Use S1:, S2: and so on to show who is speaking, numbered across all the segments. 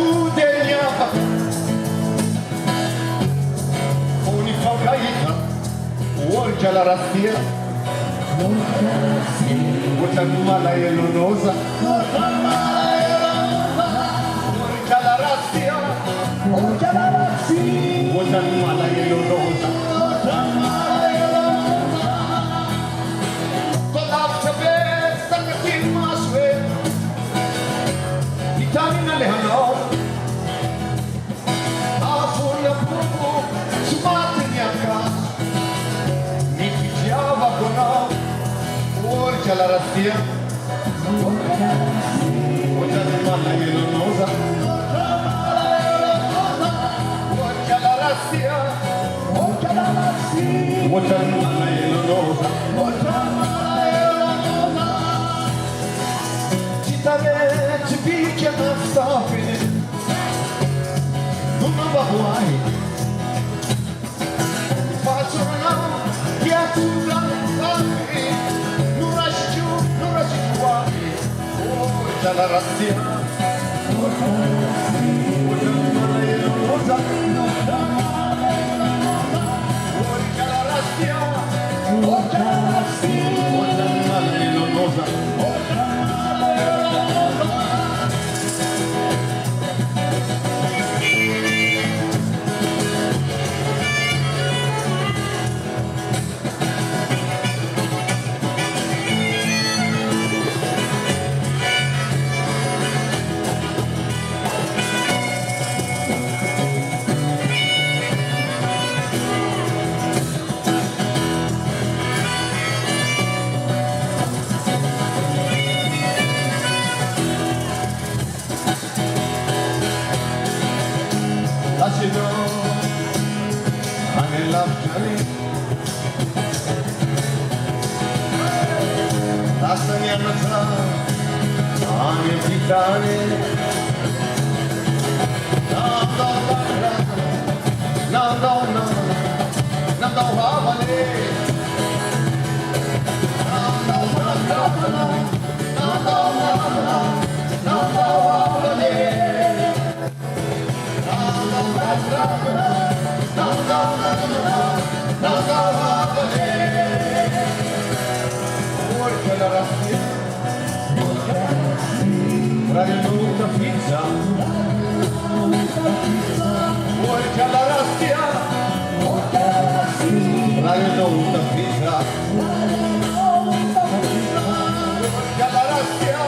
S1: udegna Unifagaita Orja la rastia Utanumala elonosa Orja la rastia Utanumala elonosa Kolapsa besta katin maswe Itani na lehano Afurya pupu Sumatiniaka Nikijiava kona Orja la rastia Utanumala elonosa Orja la rastia Utanumala elonosa Ci picchia ma sta finendo non va guai faccio una chiatura non lasci guai oh già la razzia Ragnuta pizza Orja la rastia Ragnuta pizza Orja la rastia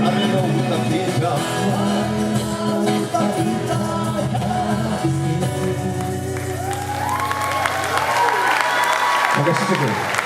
S1: Ragnuta pizza Magkasya siguro